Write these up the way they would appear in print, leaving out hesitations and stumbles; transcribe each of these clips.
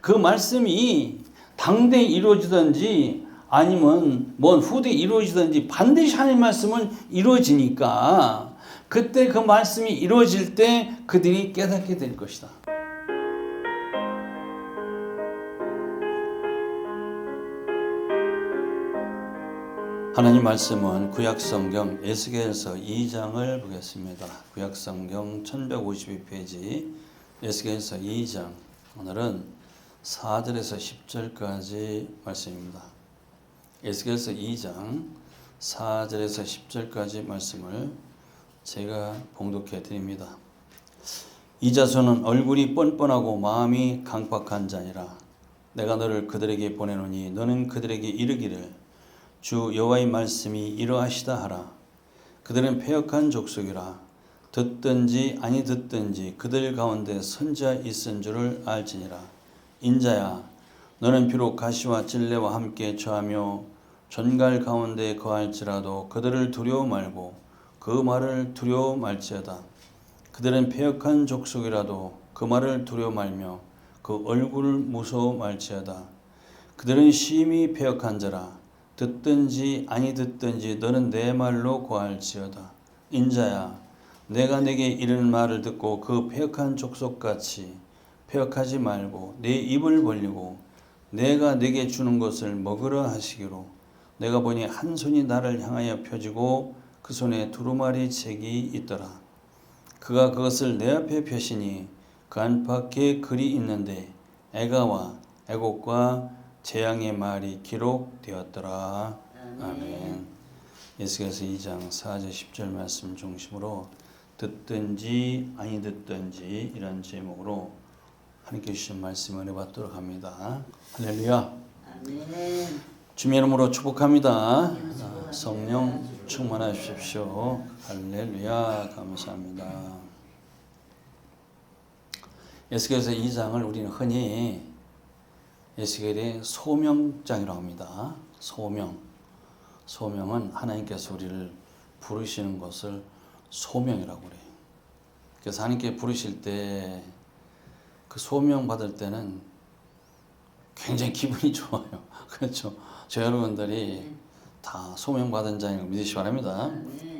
그 말씀이 당대에 이루어지든지 아니면 먼 후대에 이루어지든지 반드시 하나님 말씀은 이루어지니까 그때 그 말씀이 이루어질 때 그들이 깨닫게 될 것이다. 하나님 말씀은 구약성경 에스겔서 2장을 보겠습니다. 구약성경 1152페이지 에스겔서 2장, 오늘은 4절에서 10절까지 말씀입니다. 에스겔서 2장 4절에서 10절까지 말씀을 제가 봉독해 드립니다. 이 자손은 얼굴이 뻔뻔하고 마음이 강팍한 자니라. 내가 너를 그들에게 보내노니 너는 그들에게 이르기를 주 여호와의 말씀이 이러하시다 하라. 그들은 패역한 족속이라. 듣든지 아니 듣든지 그들 가운데 선지자 있은 줄을 알지니라. 인자야, 너는 비록 가시와 찔레와 함께 처하며 전갈 가운데 거할지라도 그들을 두려워 말고 그 말을 두려워 말지어다. 그들은 패역한 족속이라도 그 말을 두려워 말며 그 얼굴을 무서워 말지어다. 그들은 심히 패역한 자라. 듣든지 아니 듣든지 너는 내 말로 고할지어다. 인자야, 내가 내게 이르는 말을 듣고 그 패역한 족속같이 패역하지 말고 내 입을 벌리고 내가 내게 주는 것을 먹으라 하시기로. 내가 보니 한 손이 나를 향하여 펴지고 그 손에 두루마리 책이 있더라. 그가 그것을 내 앞에 펴시니 그 안팎에 글이 있는데 애가와 애곡과 재앙의 말이 기록되었더라. 아멘. 에스겔서 2장 4절 10절 말씀 중심으로 듣든지 아니 듣든지 이런 제목으로 하나님께 주신 말씀을 해봤도록 합니다. 할렐루야. 아멘. 주님의 이름으로 축복합니다. 성령 충만하십시오. 할렐루야. 감사합니다. 에스겔서 2장을 우리는 흔히 에스겔의 소명장이라고 합니다. 소명은 하나님께서 우리를 부르시는 것을 소명이라고 그래요. 그래서 하나님께 부르실 때 그 소명 받을 때는 굉장히 기분이 좋아요. 그렇죠. 저 여러분들이 다 소명 받은 자인 걸 믿으시기 바랍니다.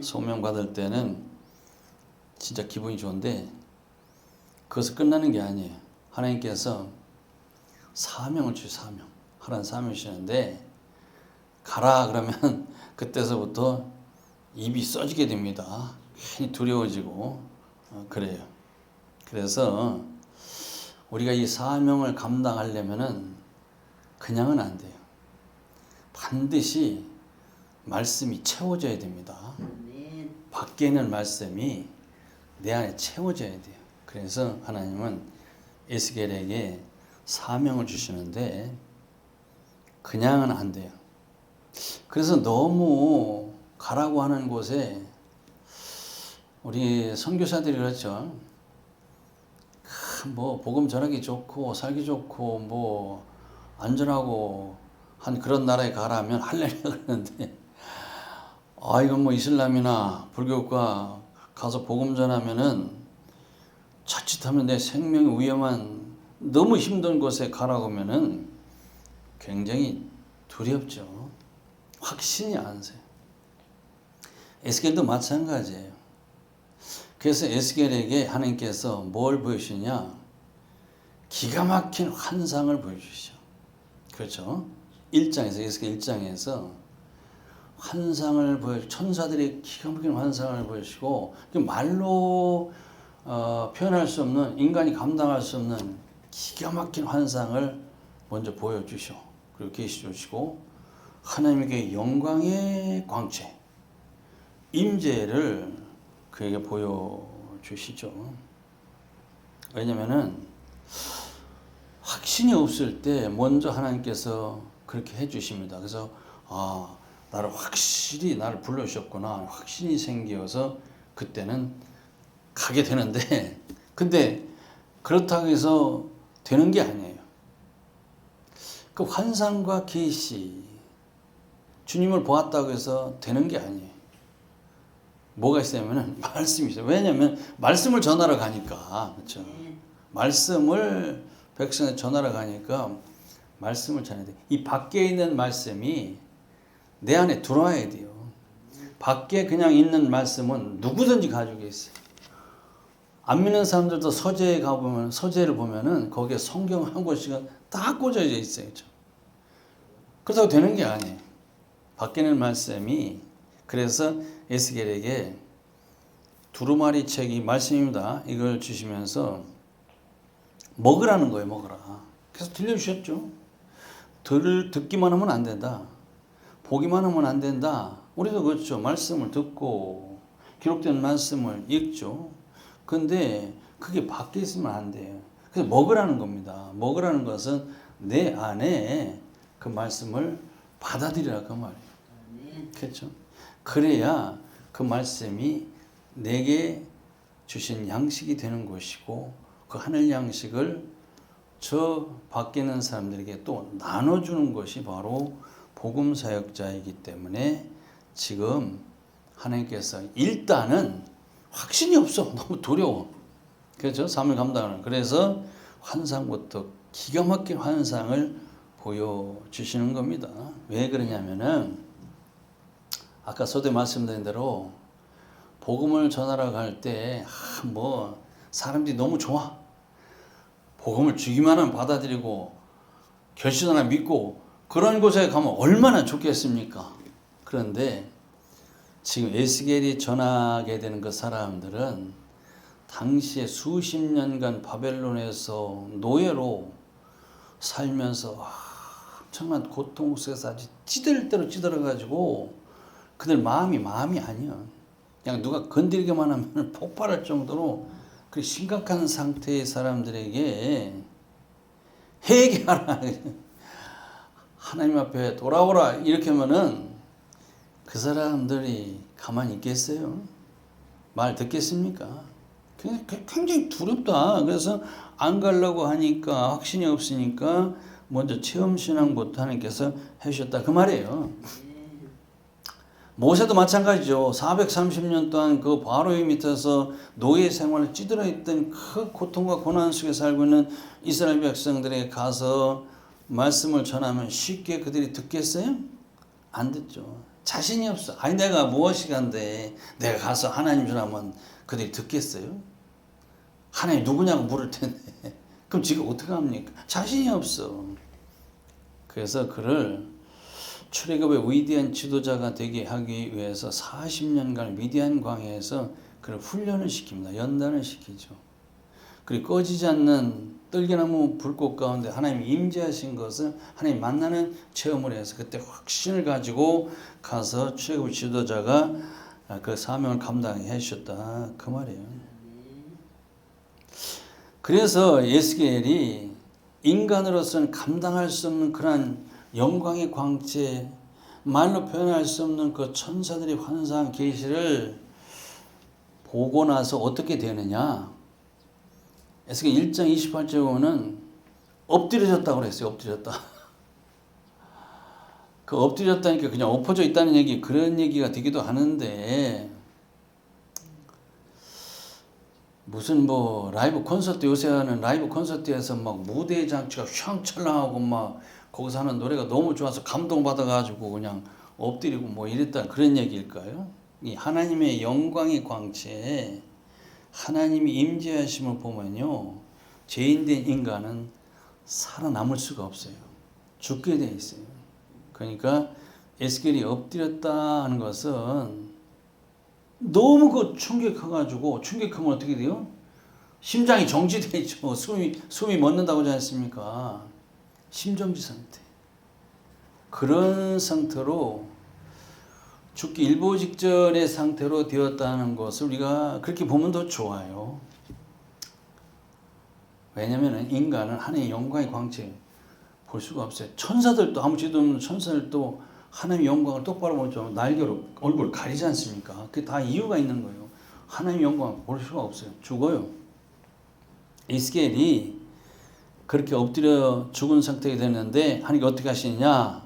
소명 받을 때는 진짜 기분이 좋은데 그것은 끝나는 게 아니에요. 하나님께서 사명을 주시고 하라는 사명을 주시는데 가라 그러면 그때서부터 입이 써지게 됩니다. 괜히 두려워지고 그래요. 그래서 우리가 이 사명을 감당하려면은 그냥은 안 돼요. 반드시 말씀이 채워져야 됩니다. 밖에 있는 말씀이 내 안에 채워져야 돼요. 그래서 하나님은 에스겔에게 사명을 주시는데 그냥은 안 돼요. 그래서 너무 가라고 하는 곳에 우리 선교사들이 그렇죠. 뭐 복음 전하기 좋고 살기 좋고 뭐 안전하고 한 그런 나라에 가라면 할래냐 그러는데 이건 뭐 이슬람이나 불교가 가서 복음 전하면은 자칫하면 내 생명이 위험한 너무 힘든 곳에 가라고 하면은 굉장히 두렵죠. 확신이 안 서요. 에스겔도 마찬가지예요. 그래서 에스겔에게 하나님께서 뭘 보여주시냐? 기가 막힌 환상을 보여주시죠. 그렇죠? 1장에서 에스겔 1장에서 환상을 천사들이 기가 막힌 환상을 보여주시고 말로 표현할 수 없는 인간이 감당할 수 없는 기가 막힌 환상을 먼저 보여주시오. 그리고 계시 주시고 하나님께 영광의 광채, 임재를 그에게 보여주시죠. 왜냐면은 확신이 없을 때 먼저 하나님께서 그렇게 해주십니다. 그래서 나를 확실히 나를 불러주셨구나 확신이 생겨서 그때는 가게 되는데 근데 그렇다고 해서 되는 게 아니에요. 그 환상과 계시 주님을 보았다고 해서 되는 게 아니에요. 뭐가 있으냐면 말씀이 있어요. 왜냐하면 말씀을 전하러 가니까 그렇죠. 말씀을 백성에 전하러 가니까 말씀을 전해야 돼. 이 밖에 있는 말씀이 내 안에 들어와야 돼요. 밖에 그냥 있는 말씀은 누구든지 가지고 있어요. 안 믿는 사람들도 서재에 가보면, 서재를 보면은 거기에 성경 한 권씩은 딱 꽂아져 있어요. 그렇죠? 그렇다고 되는 게 아니에요. 밖에 있는 말씀이, 그래서 에스겔에게 두루마리 책이 말씀입니다. 이걸 주시면서 먹으라는 거예요. 먹으라. 그래서 들려주셨죠. 듣기만 하면 안 된다. 보기만 하면 안 된다. 우리도 그렇죠. 말씀을 듣고 기록된 말씀을 읽죠. 근데 그게 밖에 있으면 안 돼요. 그래서 먹으라는 겁니다. 먹으라는 것은 내 안에 그 말씀을 받아들이라 그 말이에요. 그렇죠? 그래야 그 말씀이 내게 주신 양식이 되는 것이고, 그 하늘 양식을 저 밖에 있는 사람들에게 또 나눠주는 것이 바로 복음 사역자이기 때문에 지금 하나님께서 일단은 확신이 없어. 너무 두려워. 그렇죠? 삶을 감당하는. 그래서 환상부터 기가 막힌 환상을 보여주시는 겁니다. 왜 그러냐면은 아까 서두에 말씀드린 대로 복음을 전하러 갈 때 뭐 사람들이 너무 좋아. 복음을 주기만 하면 받아들이고 결실 하나 믿고 그런 곳에 가면 얼마나 좋겠습니까? 그런데 지금 에스겔이 전하게 되는 그 사람들은 당시에 수십 년간 바벨론에서 노예로 살면서 엄청난 고통 속에서 아주 찌들 대로 찌들어가지고 그들 마음이 아니야. 그냥 누가 건드리기만 하면 폭발할 정도로 그 심각한 상태의 사람들에게 회개하라. 하나님 앞에 돌아오라. 이렇게 하면은 그 사람들이 가만히 있겠어요? 말 듣겠습니까? 굉장히 두렵다. 그래서 안 가려고 하니까 확신이 없으니까 먼저 체험신앙부터 하나님께서 해주셨다. 그 말이에요. 모세도 마찬가지죠. 430년 동안 그 바로의 밑에서 노예 생활을 찌들어 있던 그 고통과 고난 속에 살고 있는 이스라엘 백성들에게 가서 말씀을 전하면 쉽게 그들이 듣겠어요? 안 듣죠. 자신이 없어. 아니 내가 무엇이 간데 내가 가서 하나님 전하면 그들이 듣겠어요? 하나님 누구냐고 물을 텐데 그럼 지금 어떻게 합니까? 자신이 없어. 그래서 그를 출애굽의 위대한 지도자가 되게 하기 위해서 40년간 미디안 광야에서 그를 훈련을 시킵니다. 연단을 시키죠. 그리고 꺼지지 않는 떨기나무 불꽃 가운데 하나님이 임재하신 것을 하나님 만나는 체험을 해서 그때 확신을 가지고 가서 출애굽 지도자가 그 사명을 감당해 주셨다. 그 말이에요. 그래서 에스겔이 인간으로서는 감당할 수 없는 그러한 영광의 광채, 말로 표현할 수 없는 그 천사들의 환상 계시를 보고 나서 어떻게 되느냐? 에스겔 1장 28절에 보면 엎드려졌다고 그랬어요. 엎드렸다. 그 엎드렸다니까 그냥 엎어져 있다는 얘기, 그런 얘기가 되기도 하는데 무슨 뭐 라이브 콘서트, 요새 하는 라이브 콘서트에서 막 무대 장치가 휘황찬란하고 막 거기서 하는 노래가 너무 좋아서 감동받아가지고 그냥 엎드리고 뭐 이랬다, 그런 얘기일까요? 이 하나님의 영광의 광채에 하나님이 임재하심을 보면요, 죄인된 인간은 살아남을 수가 없어요. 죽게 돼 있어요. 그러니까 에스겔이 엎드렸다 하는 것은 너무 그 충격해가지고, 충격하면 어떻게 돼요? 심장이 정지되죠. 숨이 멎는다고 하지 않습니까? 심정지 상태. 그런 상태로 죽기 일보 직전의 상태로 되었다는 것을 우리가 그렇게 보면 더 좋아요. 왜냐하면 인간은 하나님의 영광의 광채 볼 수가 없어요. 천사들도, 아무지도 없는 천사들도 하나님의 영광을 똑바로 보죠. 날개로 얼굴을 가리지 않습니까? 그게 다 이유가 있는 거예요. 하나님의 영광을 볼 수가 없어요. 죽어요. 에스겔이 그렇게 엎드려 죽은 상태가 됐는데 하나님이 어떻게 하시느냐?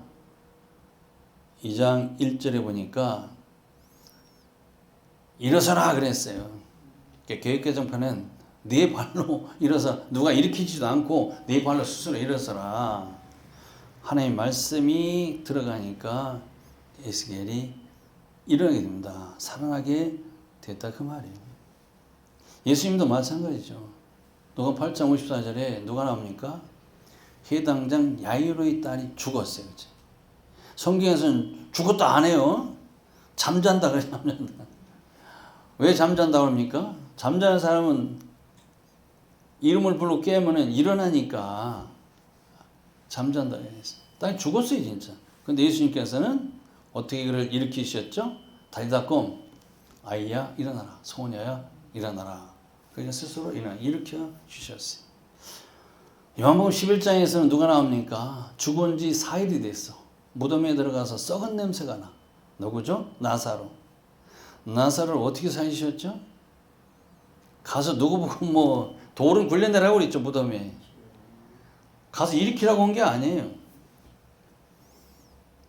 2장 1절에 보니까 일어서라 그랬어요. 계획개정편은 네 발로 일어서 누가 일으키지도 않고 네 발로 스스로 일어서라. 하나님 말씀이 들어가니까 에스겔이 일어나게 됩니다. 살아나게 됐다 그 말이에요. 예수님도 마찬가지죠. 누가 8장 54절에 누가 나옵니까? 해당장 야이로의 딸이 죽었어요. 그치? 성경에서는 죽었다 안 해요. 잠잔다 그래. 잠잔다. 왜 잠잔다 그럽니까? 잠자는 사람은 이름을 불러 깨면은 일어나니까 잠잔다 그랬어요. 딸이 죽었어요 진짜. 근데 예수님께서는 어떻게 그를 일으키셨죠? 달다꿈 아이야 일어나라. 소녀야 일어나라. 그러니까 스스로 일으켜 주셨어요. 요한복음 11장에서는 누가 나옵니까? 죽은 지 4일이 됐어. 무덤에 들어가서 썩은 냄새가 나. 누구죠? 나사로. 나사로를 어떻게 살리셨죠? 가서 누구 보고 뭐 돌은 굴려내라고 그랬죠. 무덤에. 가서 일으키라고 한 게 아니에요.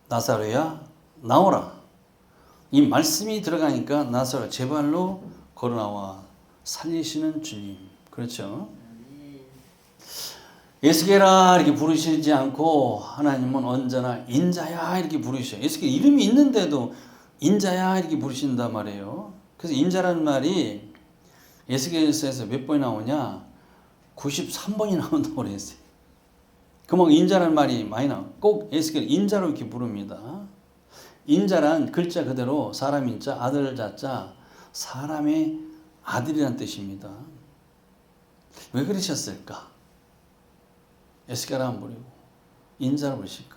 나사로야 나오라. 이 말씀이 들어가니까 나사로 제 발로 걸어나와 살리시는 주님. 그렇죠? 에스겔아 이렇게 부르시지 않고 하나님은 언제나 인자야 이렇게 부르셔요. 에스겔 이름이 있는데도 인자야 이렇게 부르신단 말이에요. 그래서 인자라는 말이 에스겔서에서 몇 번이 나오냐? 93번이 나온다고 그랬어요. 그만큼 인자라는 말이 많이 나와요. 꼭 에스겔 인자로 이렇게 부릅니다. 인자란 글자 그대로 사람 인자, 아들 자자, 사람의 아들이란 뜻입니다. 왜 그러셨을까? 에스겔 안 부르고 인자를 부르실까?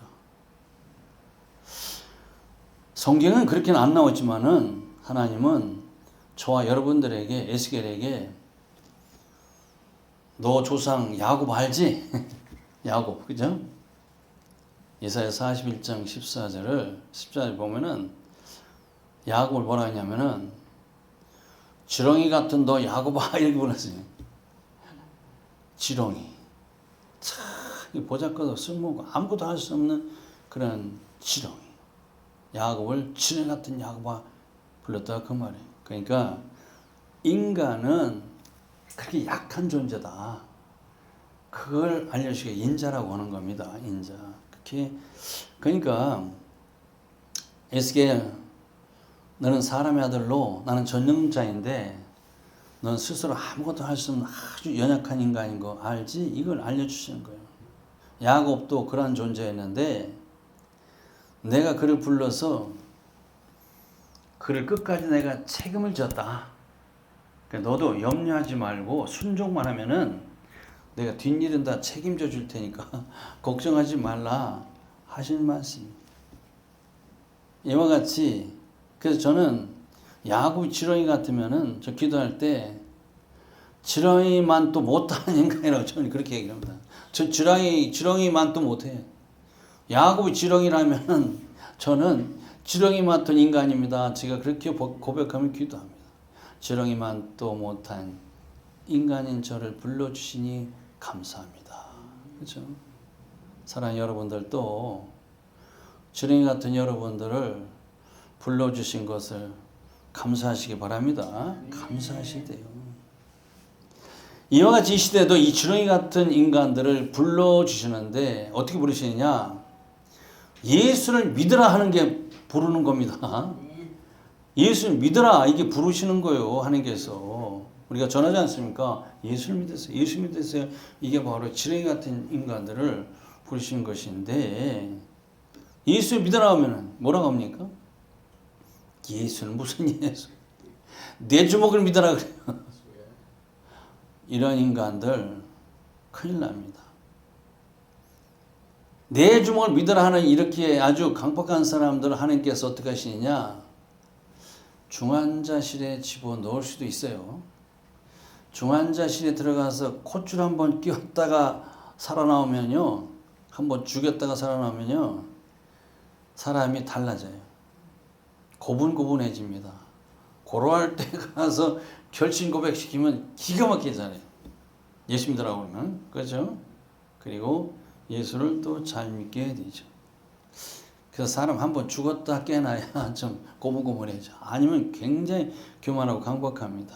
성경은 그렇게는 안 나왔지만은 하나님은 저와 여러분들에게 에스겔에게 너 조상 야곱 알지? 야곱 그죠? 예사야 41장 14절을 보면은 야곱을 뭐라 하냐면은 지렁이 같은 너 야곱아 이렇게 불렀어요. 지렁이 참 보잘것없고 쓸모없고 아무것도 할 수 없는 그런 지렁이. 야곱을 지렁이 같은 야곱아 불렀다 그 말이에요. 그러니까 인간은 그렇게 약한 존재다. 그걸 알려주기에 인자라고 하는 겁니다. 인자. 그렇게 그러니까 에스겔 너는 사람의 아들로 나는 전능자인데 넌 스스로 아무것도 할 수 없는 아주 연약한 인간인 거 알지? 이걸 알려주시는 거예요. 야곱도 그러한 존재였는데 내가 그를 불러서 그를 끝까지 내가 책임을 졌다. 그러니까 너도 염려하지 말고 순종만 하면은 내가 뒷일은 다 책임져 줄 테니까 걱정하지 말라 하신 말씀. 이와 같이 그래서 저는 야곱이 지렁이 같으면은 저 기도할 때 지렁이만 또 못하는 인간이라고 저는 그렇게 얘기합니다. 저 지렁이만 또 못해. 야곱이 지렁이라면은 저는 지렁이 맡은 인간입니다. 제가 그렇게 고백하며 기도합니다. 지렁이만 또 못한 인간인 저를 불러주시니 감사합니다. 그렇죠? 사랑하는 여러분들도 지렁이 같은 여러분들을 불러주신 것을 감사하시기 바랍니다. 감사하셔야 돼요. 이와 같이 이 시대도 이 지렁이 같은 인간들을 불러주시는데 어떻게 부르시느냐? 예수를 믿으라 하는 게 부르는 겁니다. 예수를 믿으라 이게 부르시는 거예요. 하나님께서. 우리가 전하지 않습니까? 예수를 믿으세요. 예수 믿으세요. 이게 바로 지렁이 같은 인간들을 부르시는 것인데 예수를 믿으라 하면 뭐라고 합니까? 예수는 무슨 예수? 내 주먹을 믿으라 그래요. 이런 인간들 큰일 납니다. 내 주먹을 믿으라 하는 이렇게 아주 강박한 사람들을 하나님께서 어떻게 하시느냐? 중환자실에 집어넣을 수도 있어요. 중환자실에 들어가서 콧줄 한번 끼웠다가 살아나오면요. 한번 죽였다가 살아나오면요. 사람이 달라져요. 고분고분해집니다. 고로할 때 가서 결심 고백시키면 기가 막히게 잘해요. 예수 믿으라고 그러면. 그렇죠? 그리고 예수를 또 잘 믿게 되죠. 그래서 사람 한번 죽었다 깨나야 좀 고분고분해져. 아니면 굉장히 교만하고 강박합니다.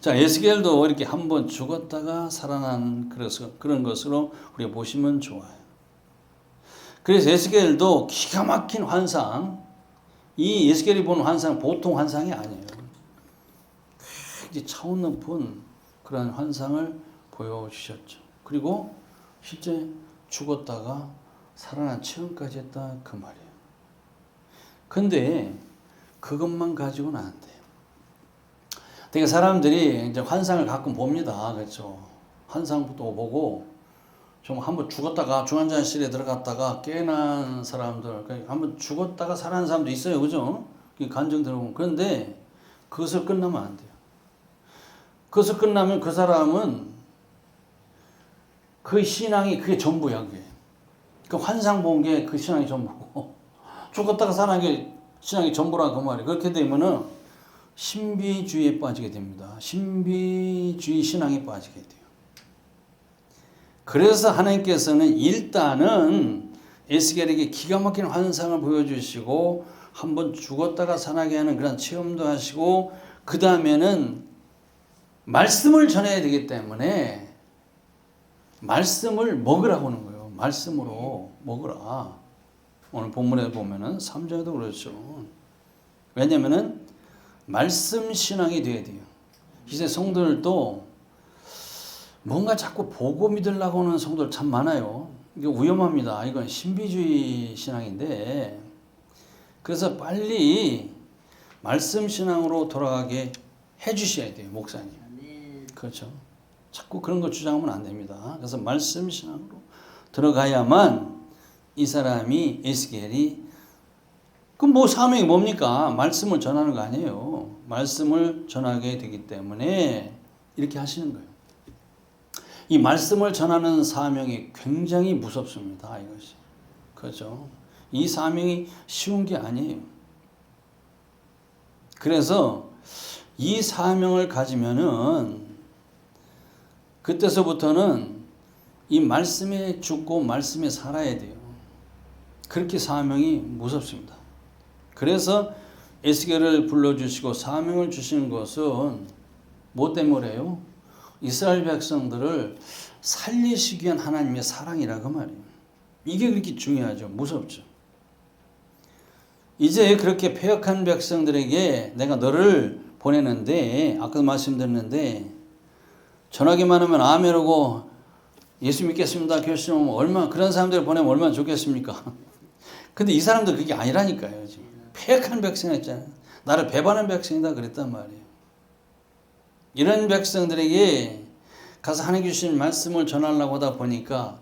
자, 에스겔도 이렇게 한번 죽었다가 살아난 그런 것으로 우리가 보시면 좋아요. 그래서 에스겔도 기가 막힌 환상, 이 에스겔이 본 환상 보통 환상이 아니에요. 굉장히 차원 높은 그런 환상을 보여주셨죠. 그리고 실제 죽었다가 살아난 체험까지 했다 그 말이에요. 근데 그것만 가지고는 안 돼요. 되게 사람들이 이제 환상을 가끔 봅니다. 그렇죠. 환상도 보고 좀 한번 죽었다가 중환자실에 들어갔다가 깨어난 사람들, 한번 죽었다가 살아난 사람도 있어요. 그죠? 간증 들어보면. 그런데 그것을 끝나면 안 돼요. 그것을 끝나면 그 사람은 그 신앙이 그게 전부야. 그게. 그 환상 본 게 그 신앙이 전부고 죽었다가 살아난 게 신앙이 전부라 그 말이에요. 그렇게 되면은 신비주의에 빠지게 됩니다. 신비주의 신앙에 빠지게 돼요. 그래서 하나님께서는 일단은 에스겔에게 기가 막힌 환상을 보여주시고 한번 죽었다가 살아나게 하는 그런 체험도 하시고 그 다음에는 말씀을 전해야 되기 때문에 말씀을 먹으라고 하는 거예요. 말씀으로 먹으라. 오늘 본문에 보면은 3장에도 그렇죠. 왜냐면은 말씀 신앙이 돼야 돼요. 이제 성도들도 뭔가 자꾸 보고 믿으려고 하는 성도들 참 많아요. 이게 위험합니다. 이건 신비주의 신앙인데 그래서 빨리 말씀 신앙으로 돌아가게 해주셔야 돼요. 목사님. 그렇죠. 자꾸 그런 거 주장하면 안 됩니다. 그래서 말씀 신앙으로 들어가야만 이 사람이 에스겔이 그 뭐 사명이 뭡니까? 말씀을 전하는 거 아니에요. 말씀을 전하게 되기 때문에 이렇게 하시는 거예요. 이 말씀을 전하는 사명이 굉장히 무섭습니다. 이것이. 그렇죠. 이 사명이 쉬운 게 아니에요. 그래서 이 사명을 가지면은 그때서부터는 이 말씀에 죽고 말씀에 살아야 돼요. 그렇게 사명이 무섭습니다. 그래서 에스겔을 불러주시고 사명을 주시는 것은 뭐 때문에요? 이스라엘 백성들을 살리시기 위한 하나님의 사랑이라고 말이에요. 이게 그렇게 중요하죠. 무섭죠. 이제 그렇게 패역한 백성들에게 내가 너를 보내는데 아까도 말씀드렸는데 전하기만 하면 아멘하고 예수 믿겠습니다 결심하면 얼마나 그런 사람들을 보내면 얼마나 좋겠습니까? 근데 이 사람들 그게 아니라니까요. 지금. 패역한 백성이었잖아요. 나를 배반한 백성이다 그랬단 말이에요. 이런 백성들에게 가서 하나님 주신 말씀을 전하려고 하다 보니까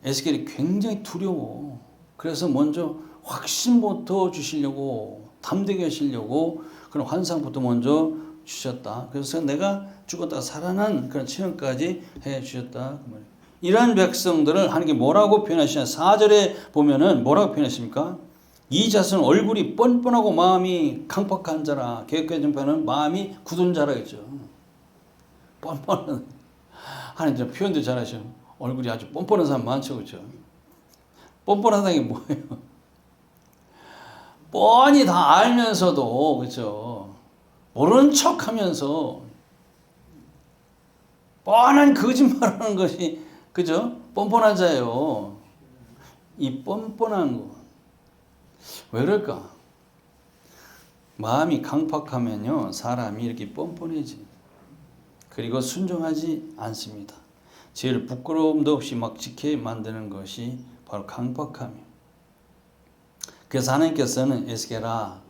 에스겔이 굉장히 두려워. 그래서 먼저 확신부터 주시려고 담대게 하시려고 그런 환상부터 먼저 주셨다. 그래서 내가 죽었다가 살아난 그런 체험까지 해 주셨다. 이러한 백성들을 하나님께 뭐라고 표현하시냐? 4절에 보면은 뭐라고 표현하십니까? 이 자손 얼굴이 뻔뻔하고 마음이 강팍한 자라. 개혁개정편은 마음이 굳은 자라겠죠. 뻔뻔한 하나님 표현도 잘하셔. 얼굴이 아주 뻔뻔한 사람 많죠, 그렇죠? 뻔뻔하다는 게 뭐예요? 뻔히 다 알면서도 그렇죠. 모르는 척하면서 뻔한 거짓말하는 것이 그죠? 뻔뻔한 자예요. 이 뻔뻔한 거. 왜 그럴까? 마음이 강팍하면요 사람이 이렇게 뻔뻔해지. 그리고 순종하지 않습니다. 제일 부끄러움도 없이 막 지게 만드는 것이 바로 강팍함이에요. 그래서 하나님께서는 에스겔아,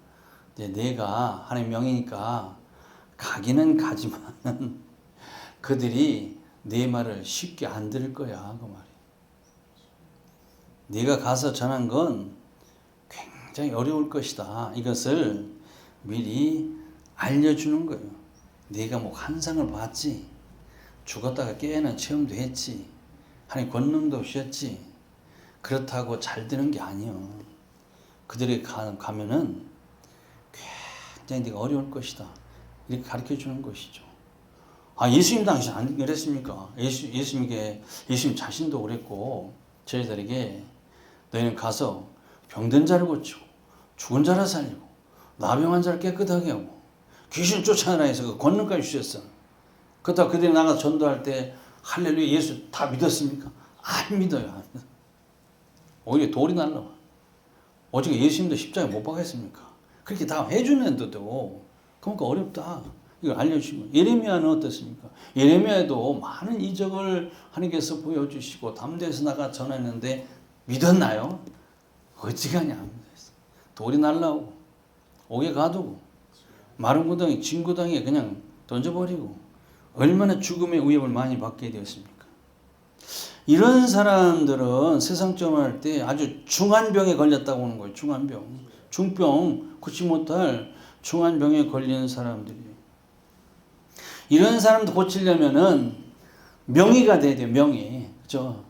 이제 내가 하나님 명이니까 가기는 가지만 그들이 내 말을 쉽게 안 들을 거야 그 말이에요. 네가 가서 전한 건 굉장히 어려울 것이다. 이것을 미리 알려주는 거예요. 네가 뭐 환상을 봤지, 죽었다가 깨어난 체험도 했지, 하나님 권능도 오셨지. 그렇다고 잘 되는 게 아니에요. 그들이 가면은 굉장히 네가 어려울 것이다. 이렇게 가르쳐 주는 것이죠. 아, 예수님 당시 안 그랬습니까? 예수님 자신도 그랬고, 저희들에게 너희는 가서 병든 자를 고치고, 죽은 자를 살리고, 나병한 자를 깨끗하게 하고, 귀신 쫓아내라 해서 그 권능까지 주셨어. 그렇다고 그들이 나가서 전도할 때 할렐루야 예수 다 믿었습니까? 안 믿어요. 안 믿어요. 오히려 돌이 날라와. 어떻게 예수님도 십자가에 못 박았습니까? 그렇게 다 해주는데도 그러니까 어렵다. 이걸 알려주시고 예레미야는 어떻습니까? 예레미야도 많은 이적을 하나님께서 보여주시고 담대에서 나가 전했는데 믿었나요? 어찌가냐 안 믿었어. 돌이 날라오고 옥에 가두고 마른 구덩이 진 구덩이에 그냥 던져버리고 얼마나 죽음의 위협을 많이 받게 되었습니까? 이런 사람들은 세상적으로 할 때 아주 중한 병에 걸렸다고 하는 거예요. 중한 병. 중병 고치 못할 중한 병에 걸린 사람들이에요. 이런 사람도 고치려면은 명의가 돼야 돼요. 명의. 그죠?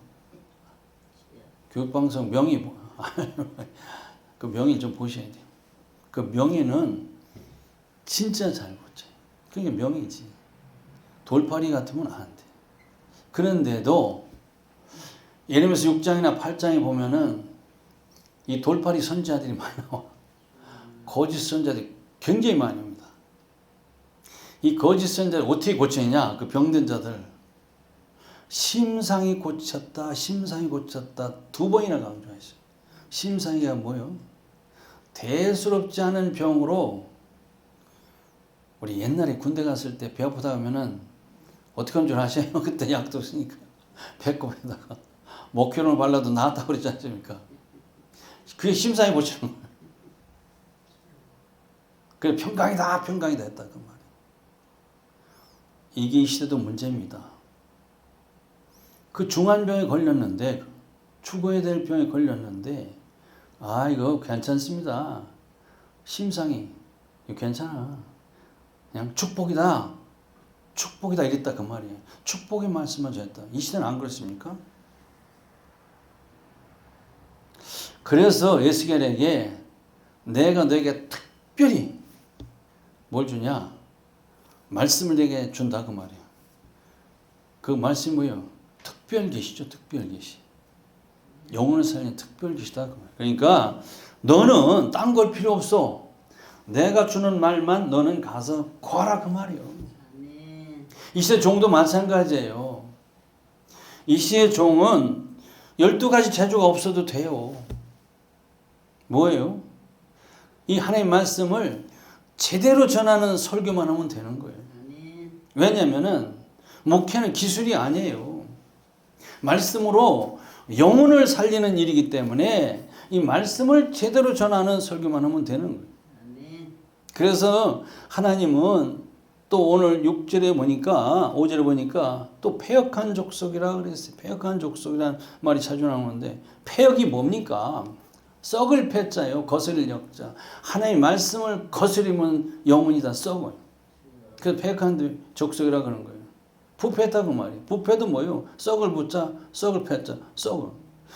교육방송 명의 뭐. 그 명의 좀 보셔야 돼요. 그 명의는 진짜 잘 고쳐요. 그게 명의지. 돌팔이 같으면 안 돼. 그런데도 예레미야서 6장이나 8장에 보면은 이 돌팔이 선지자들이 많이 나와. 거짓 선지자들이 굉장히 많이 옵니다. 이 거짓 선지자를 어떻게 고치느냐? 그 병든 자들. 심상이 고쳤다, 심상이 고쳤다 두 번이나 강조했어요. 심상이가 뭐예요? 대수롭지 않은 병으로 우리 옛날에 군대 갔을 때 배 아프다 하면은 어떻게 하는 줄 아세요? 그때 약도 없으니까 배꼽에다가 목표를 발라도 나았다고 그러지 않습니까? 그게 심상이 고치는 거예요. 그래 평강이다 평강이다 했다 그 말이에요. 이게 이 시대도 문제입니다. 그 중환병에 걸렸는데 죽어야 될 병에 걸렸는데 아 이거 괜찮습니다. 심상이 이거 괜찮아. 그냥 축복이다. 축복이다 이랬다 그 말이에요. 축복의 말씀을 전했다. 이 시대는 안 그렇습니까? 그래서 에스겔에게 내가 너에게 특별히 뭘 주냐? 말씀을 내게 준다 그 말이에요. 그 말씀이 뭐예요? 특별 계시죠. 특별 계시. 영혼을 살리는 특별 계시다 그 말이에요. 그러니까 너는 딴 걸 필요 없어. 내가 주는 말만 너는 가서 구하라 그 말이에요. 이 시대 종도 마찬가지예요. 이 시대 종은 12가지 재주가 없어도 돼요. 뭐예요? 이 하나님의 말씀을 제대로 전하는 설교만 하면 되는 거예요. 왜냐하면 목회는 기술이 아니에요. 말씀으로 영혼을 살리는 일이기 때문에 이 말씀을 제대로 전하는 설교만 하면 되는 거예요. 그래서 하나님은 또 오늘 6절에 보니까 5절에 보니까 또 패역한 족속이라 그랬어요. 패역한 족속이라는 말이 자주 나오는데 패역이 뭡니까? 썩을 패자요. 거스릴 역자. 하나님의 말씀을 거스리면 영혼이 다 썩어요. 그래서 패역한 족속이라 그러는 거예요. 부패다 그 말이에요. 부패도 뭐예요? 썩을 붙자, 썩을 패자, 썩을.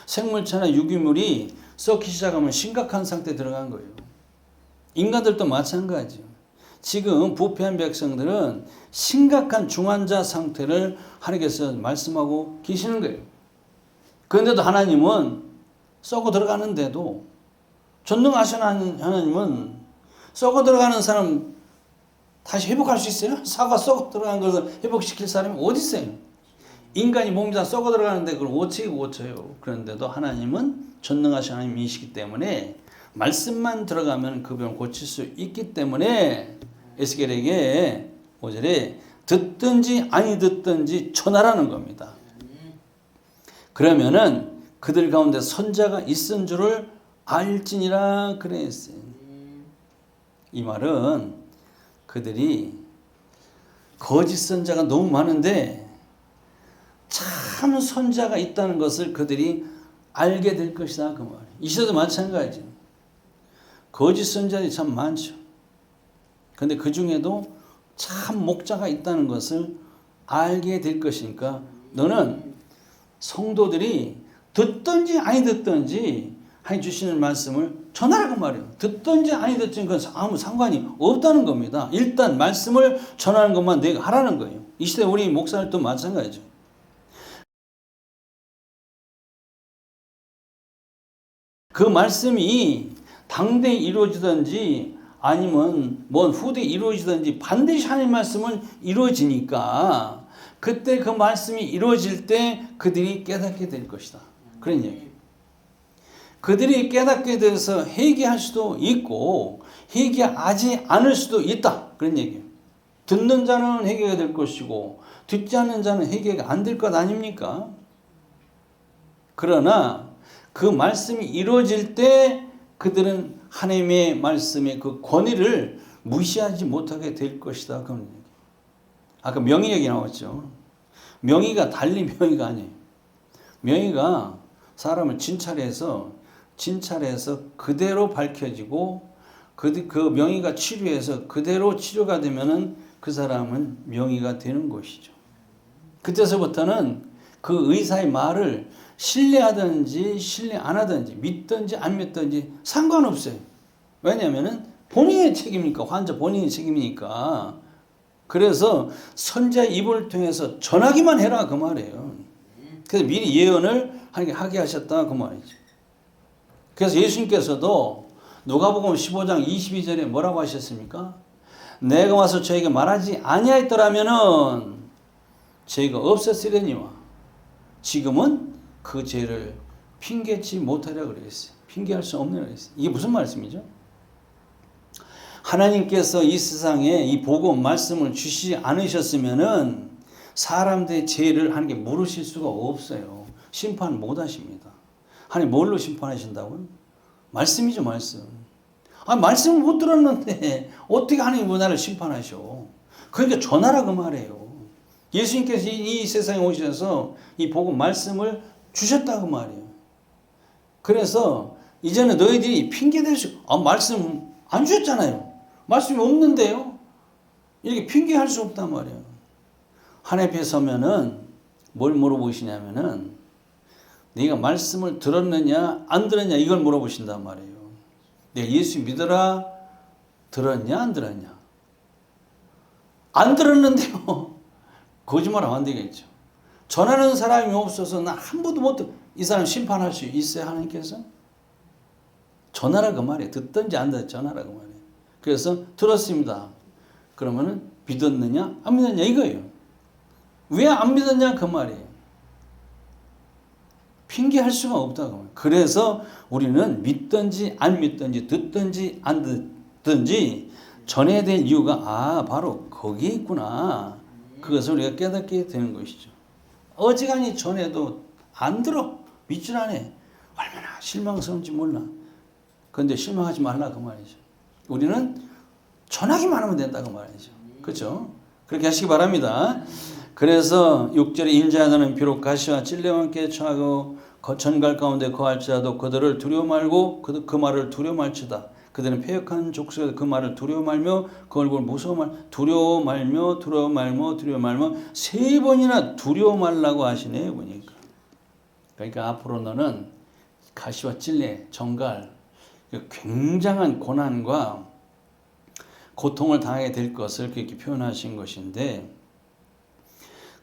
생물체나 유기물이 썩기 시작하면 심각한 상태에 들어간 거예요. 인간들도 마찬가지예요. 지금 부패한 백성들은 심각한 중환자 상태를 하나님께서 말씀하고 계시는 거예요. 그런데도 하나님은 썩어 들어가는데도 전능하신 하나님은 썩어 들어가는 사람 다시 회복할 수 있어요? 사과 썩어 들어간 것을 회복시킬 사람이 어디 있어요? 인간이 몸이 다 썩어 들어가는데 그걸 어떻게 고쳐요? 그런데도 하나님은 전능하신 하나님이시기 때문에 말씀만 들어가면 그 병을 고칠 수 있기 때문에 에스겔에게 5절에 듣든지 아니 듣든지 전하라는 겁니다. 그러면은 그들 가운데 선자가 있은 줄을 알지니라 그랬어요. 이 말은 그들이 거짓 선자가 너무 많은데 참 선자가 있다는 것을 그들이 알게 될 것이다 그 말이에요. 이 시대도 마찬가지죠. 거짓 선자들이 참 많죠. 그런데 그 중에도 참 목자가 있다는 것을 알게 될 것이니까 너는 성도들이 듣든지 아니 듣든지 하나님 주시는 말씀을 전하라고 말이에요. 듣든지 아니 듣든지 그건 아무 상관이 없다는 겁니다. 일단 말씀을 전하는 것만 내가 하라는 거예요. 이 시대 우리 목사들도 마찬가지죠. 그 말씀이 당대에 이루어지든지 아니면 뭔 후대에 이루어지든지 반드시 하나님 말씀은 이루어지니까 그때 그 말씀이 이루어질 때 그들이 깨닫게 될 것이다. 그런 얘기. 그들이 깨닫게 돼서 회개할 수도 있고 회개하지 않을 수도 있다. 그런 얘기예요. 듣는 자는 회개가 될 것이고 듣지 않는 자는 회개가 안 될 것 아닙니까? 그러나 그 말씀이 이루어질 때 그들은 하나님의 말씀의 그 권위를 무시하지 못하게 될 것이다. 그런 얘기. 아까 명의 얘기 나왔죠. 명의가 달리 명의가 아니에요. 명의가 사람을 진찰해서 그대로 밝혀지고 그 명의가 치료해서 그대로 치료가 되면은 그 사람은 명의가 되는 것이죠. 그때서부터는 그 의사의 말을 신뢰하든지 신뢰 안 하든지 믿든지 안 믿든지 상관없어요. 왜냐하면은 본인의 책임이니까, 환자 본인의 책임이니까. 그래서 선자의 입을 통해서 전하기만 해라 그 말이에요. 그래서 미리 예언을 하게 하셨다 그 말이죠. 그래서 예수님께서도 누가복음 15장 22절에 뭐라고 하셨습니까? 내가 와서 저에게 말하지 아니하였더라면은 죄가 없었으려니와 지금은 그 죄를 핑계치 못하려 그랬어요. 핑계할 수 없느라 그랬어요. 이게 무슨 말씀이죠? 하나님께서 이 세상에 이 복음 말씀을 주시지 않으셨으면은 사람들의 죄를 하나님께 물으실 수가 없어요. 심판 못 하십니다. 하나님 뭘로 심판하신다고요? 말씀이죠, 말씀. 말씀을 못 들었는데 어떻게 하나님 나를 심판하셔? 그러니까 전하라 그 말이에요. 예수님께서 이 세상에 오셔서 이 복음 말씀을 주셨다 그 말이에요. 그래서 이제는 너희들이 핑계댈 말씀 안 주셨잖아요. 말씀이 없는데요. 이렇게 핑계할 수 없단 말이에요. 하나님 앞에 서면은 뭘 물어보시냐면은 네가 말씀을 들었느냐 안 들었냐 이걸 물어보신단 말이에요. 내가 예수 믿어라 들었냐 안 들었냐. 안 들었는데요. 거짓말하면 안 되겠죠. 전하는 사람이 없어서 나 한 번도 못 듣. 이 사람 심판할 수 있어요 하나님께서? 전하라 그 말이에요. 듣든지 안 듣든지 전하라 그 말이에요. 그래서 들었습니다. 그러면은 믿었느냐 안 믿었냐 이거예요. 왜 안 믿었냐 그 말이에요. 핑계할 수가 없다고 말이에요. 그래서 우리는 믿든지 안 믿든지 듣든지 안 듣든지 전해야 될 이유가 바로 거기에 있구나. 그것을 우리가 깨닫게 되는 것이죠. 어지간히 전해도 안 들어. 믿질 않아. 얼마나 실망스러운지 몰라. 그런데 실망하지 말라 그 말이죠. 우리는 전하기만 하면 된다 그 말이죠. 그렇죠? 그렇게 하시기 바랍니다. 그래서 6절에 인자하는 비록 가시와 찔레와 함께 처하고 전갈 가운데 거할지라도 그들을 두려워 말고 그 말을 두려워 말지다. 그들은 패역한 족속에서 그 말을 두려워 말며 그 얼굴 무서워 두려워 말며 세 번이나 두려워 말라고 하시네요 보니까. 그러니까 앞으로 너는 가시와 찔레, 정갈 굉장한 고난과 고통을 당하게 될 것을 그렇게 표현하신 것인데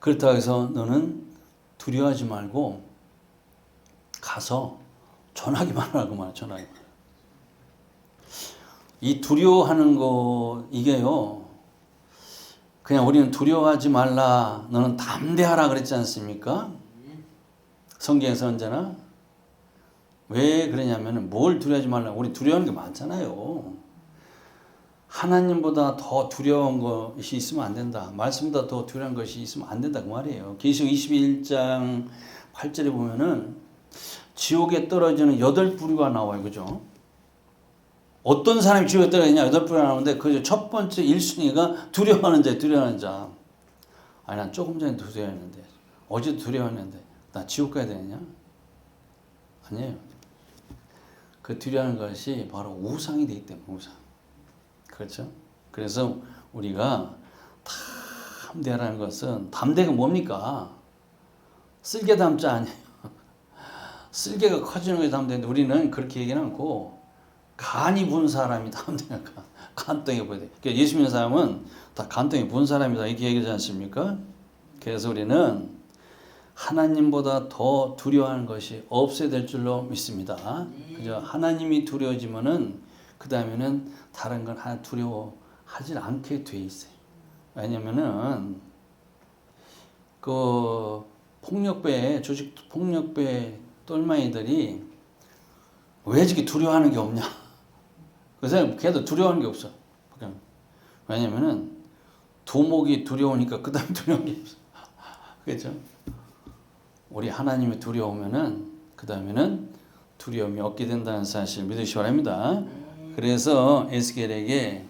그렇다고 해서 너는 두려워하지 말고 가서 전하기만 하라고 말해. 전하기만. 이 두려워하는 거 이게요. 그냥 우리는 두려워하지 말라. 너는 담대하라 그랬지 않습니까? 성경에서 언제나 왜 그러냐면은 뭘 두려워하지 말라. 우리 두려워하는 게 많잖아요. 하나님보다 더 두려운 것이 있으면 안 된다. 말씀보다 더 두려운 것이 있으면 안 된다 그 말이에요. 계시록 21장 8절에 보면은 지옥에 떨어지는 8부류가 나와요. 그죠? 어떤 사람이 지옥에 떨어지냐 8부류가 나오는데 그 첫 번째 1순위가 두려워하는 자. 아니 난 조금 전에 두려워했는데 어제도 두려워했는데 나 지옥 가야 되느냐? 아니에요. 그 두려워하는 것이 바로 우상이 되기 때문에 우상. 그렇죠? 그래서 우리가 담대라는 것은 담대가 뭡니까? 쓸개 담자 아니에요. 쓸개가 커지는 것이 담대인데 우리는 그렇게 얘기는 않고 간이 부은 사람이 담대니까 간덩이 부어야 돼. 그러니까 예수 믿는 사람은 다 간덩이 부은 사람이다 이렇게 얘기하지 않습니까? 그래서 우리는 하나님보다 더 두려워하는 것이 없어야 될 줄로 믿습니다. 그죠? 하나님이 두려워지면은 그 다음에는 다른 건 하나 두려워하지 않게 돼 있어요. 왜냐면은 그 폭력배, 조직 폭력배 똘마이들이 왜 저렇게 두려워하는 게 없냐? 그래서 걔도 두려워하는 게 없어. 왜냐면은 두목이 두려우니까 그 다음 두려운 게 없어. 그렇죠? 우리 하나님이 두려우면은 그 다음에는 두려움이 없게 된다는 사실 믿으시기 바랍니다. 그래서 에스겔에게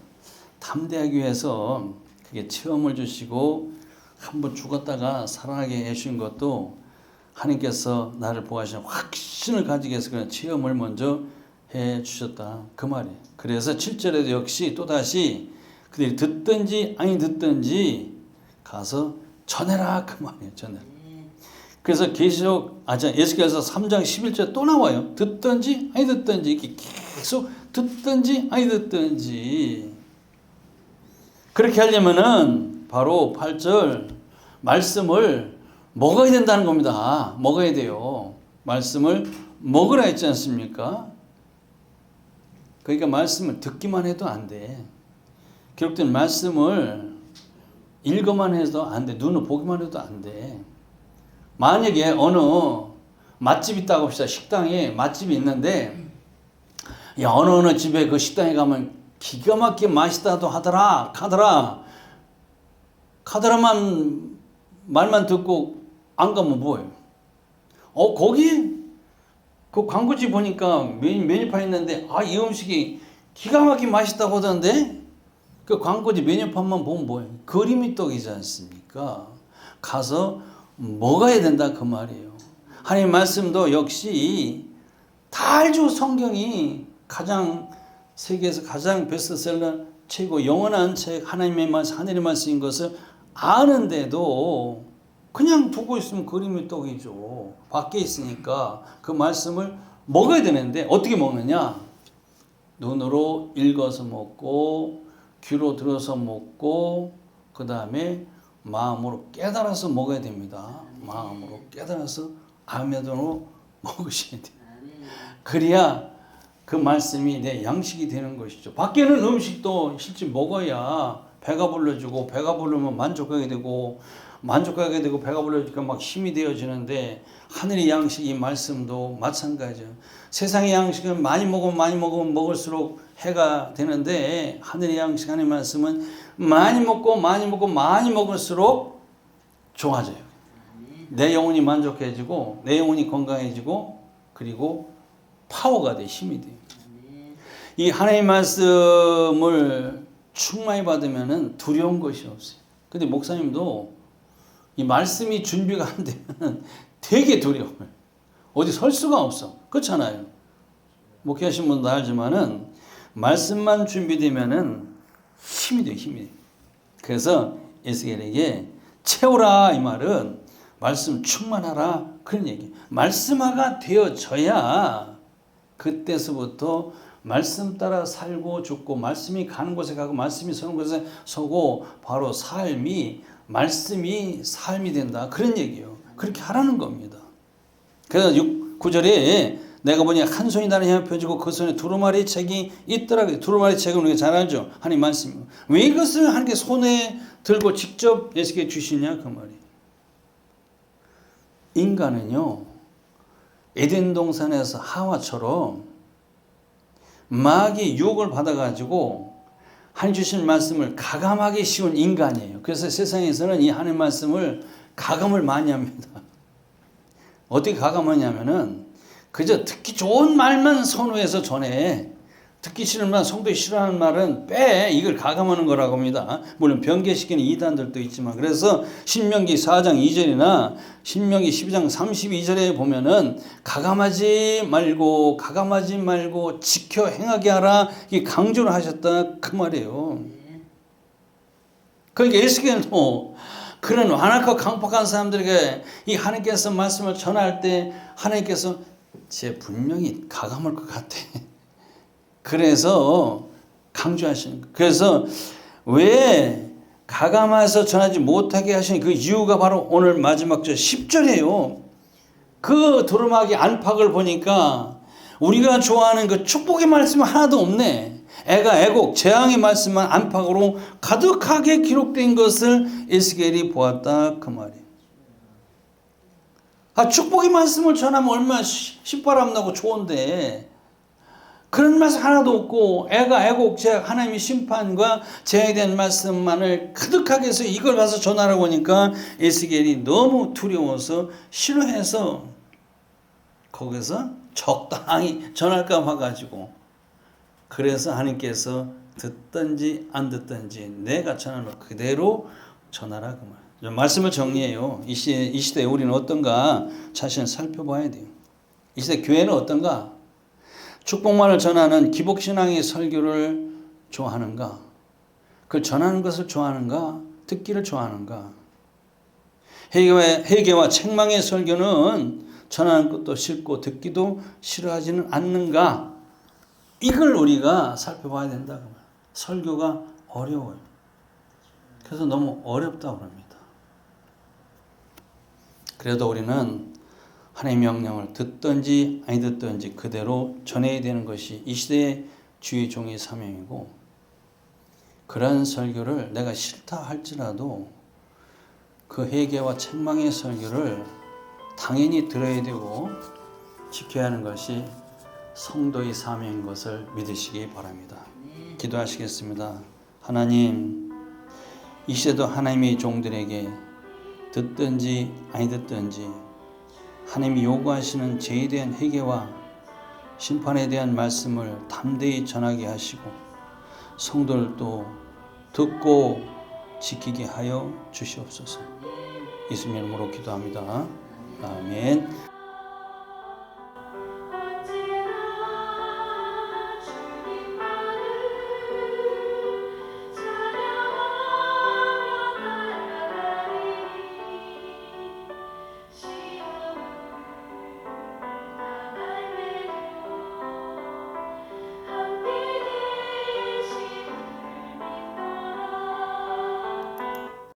담대하기 위해서 그게 체험을 주시고 한번 죽었다가 살아나게 해주신 것도 하나님께서 나를 보호하시는 확신을 가지기 위해서 그런 체험을 먼저 해주셨다 그 말이에요. 그래서 7절에도 역시 또다시 그들이 듣든지 아니 듣든지 가서 전해라 그 말이에요. 전해라. 그래서 에스겔서 3장 11절에 또 나와요. 듣든지 아니 듣든지 이렇게 계속 듣든지 아니 듣든지. 그렇게 하려면은 바로 8절 말씀을 먹어야 된다는 겁니다. 먹어야 돼요. 말씀을 먹으라 했지 않습니까? 그러니까 말씀을 듣기만 해도 안 돼. 기록된 말씀을 읽어만 해도 안 돼. 눈으로 보기만 해도 안 돼. 만약에 어느 맛집 있다고 합시다. 식당에 맛집이 있는데 야 어느 집에 그 식당에 가면 기가 막히게 맛있다도 카더라만 말만 듣고 안 가면 뭐예요? 거기 그 광고지 보니까 메뉴판 있는데 이 음식이 기가 막히게 맛있다고 하던데 그 광고지 메뉴판만 보면 뭐예요? 그림이 떡이지 않습니까? 가서 먹어야 된다 그 말이에요. 하나님 말씀도 역시 다 알죠. 성경이 세계에서 가장 베스트셀러 최고 영원한 책 하나님의 말씀 하늘의 말씀인 것을 아는데도 그냥 두고 있으면 그림이 떡이죠. 밖에 있으니까 그 말씀을 먹어야 되는데 어떻게 먹느냐? 눈으로 읽어서 먹고 귀로 들어서 먹고 그 다음에 마음으로 깨달아서 먹어야 됩니다. 마음으로 깨달아서 아멘으로 먹으셔야 돼요. 그래야 그 말씀이 내 양식이 되는 것이죠. 밖에는 음식도 실제 먹어야 배가 불러주고 배가 부르면 만족하게 되고 배가 불러주니까 막 힘이 되어지는데 하늘의 양식 이 말씀도 마찬가지죠. 세상의 양식은 많이 먹으면 먹을수록 해가 되는데 하늘의 양식 하나님의 말씀은 많이 먹을수록 좋아져요. 내 영혼이 만족해지고 내 영혼이 건강해지고 그리고 파워가 돼 힘이 돼요. 이 하나님의 말씀을 충만히 받으면 두려운 것이 없어요. 근데 목사님도 이 말씀이 준비가 안 되면 되게 두려워요. 어디 설 수가 없어. 그렇잖아요. 목회하신 분도 알지만은 말씀만 준비되면은 힘이 돼요. 그래서 에스겔에게 채우라 이 말은 말씀 충만하라 그런 얘기. 말씀화가 되어져야 그때서부터 말씀 따라 살고 죽고 말씀이 가는 곳에 가고 말씀이 서는 곳에 서고 바로 말씀이 삶이 된다 그런 얘기예요. 그렇게 하라는 겁니다. 그래서 9절에 내가 보니 한 손이 나를 향해 펴지고 그 손에 두루마리 책이 있더라고요. 두루마리 책은 우리가 잘 알죠. 하나님 말씀이고 왜 이것을 하나님께 손에 들고 직접 에스겔 주시냐 그 말이에요. 인간은요 에덴 동산에서 하와처럼 마귀의 유혹을 받아가지고 하나님 주신 말씀을 가감하기 쉬운 인간이에요. 그래서 세상에서는 이 하나님 말씀을 가감을 많이 합니다. 어떻게 가감하냐면은 그저 듣기 좋은 말만 선호해서 전해. 듣기 싫은 말, 성도이 싫어하는 말은 빼. 이걸 가감하는 거라고 합니다. 물론 변개시키는 이단들도 있지만 그래서 신명기 4장 2절이나 신명기 12장 32절에 보면은 가감하지 말고 지켜 행하게 하라 이 강조를 하셨다 그 말이에요. 그러니까 에스겔도 그런 완악하고 강팍한 사람들에게 이 하나님께서 말씀을 전할 때 하나님께서 쟤 분명히 가감할 것 같아. 그래서 강조하시는 거예요. 그래서 왜 가감해서 전하지 못하게 하시는 그 이유가 바로 오늘 마지막 절 10절이에요. 그 두루마기 안팎을 보니까 우리가 좋아하는 그 축복의 말씀은 하나도 없네. 애가 애곡, 재앙의 말씀만 안팎으로 가득하게 기록된 것을 에스겔이 보았다 그 말이에요. 축복의 말씀을 전하면 얼마나 신바람 나고 좋은데 그런 말씀 하나도 없고 애가 애곡, 재앙, 하나님의 심판과 재앙에 대한 말씀만을 가득하게 해서 이걸 봐서 전하라고 하니까 에스겔이 너무 두려워서 싫어해서 거기서 적당히 전할까 봐가지고 그래서 하나님께서 듣든지 안 듣든지 내가 전하는 것 그대로 전하라 그 말. 말씀을 정리해요. 이 시대에 우리는 어떤가 자신을 살펴봐야 돼요. 이 시대 교회는 어떤가? 축복만을 전하는 기복신앙의 설교를 좋아하는가? 그걸 전하는 것을 좋아하는가? 듣기를 좋아하는가? 회개와 책망의 설교는 전하는 것도 싫고 듣기도 싫어하지는 않는가? 이걸 우리가 살펴봐야 된다. 설교가 어려워요. 그래서 너무 어렵다고 합니다. 그래도 우리는 하나님의 명령을 듣든지 아니 듣든지 그대로 전해야 되는 것이 이 시대의 주의 종의 사명이고 그러한 설교를 내가 싫다 할지라도 그 회개와 책망의 설교를 당연히 들어야 되고 지켜야 하는 것이 성도의 사명인 것을 믿으시기 바랍니다. 기도하시겠습니다. 하나님, 이 시대도 하나님의 종들에게 듣든지 아니 듣든지 하나님이 요구하시는 죄에 대한 회개와 심판에 대한 말씀을 담대히 전하게 하시고 성도들도 듣고 지키게 하여 주시옵소서. 예수님 이름으로 기도합니다. 아멘.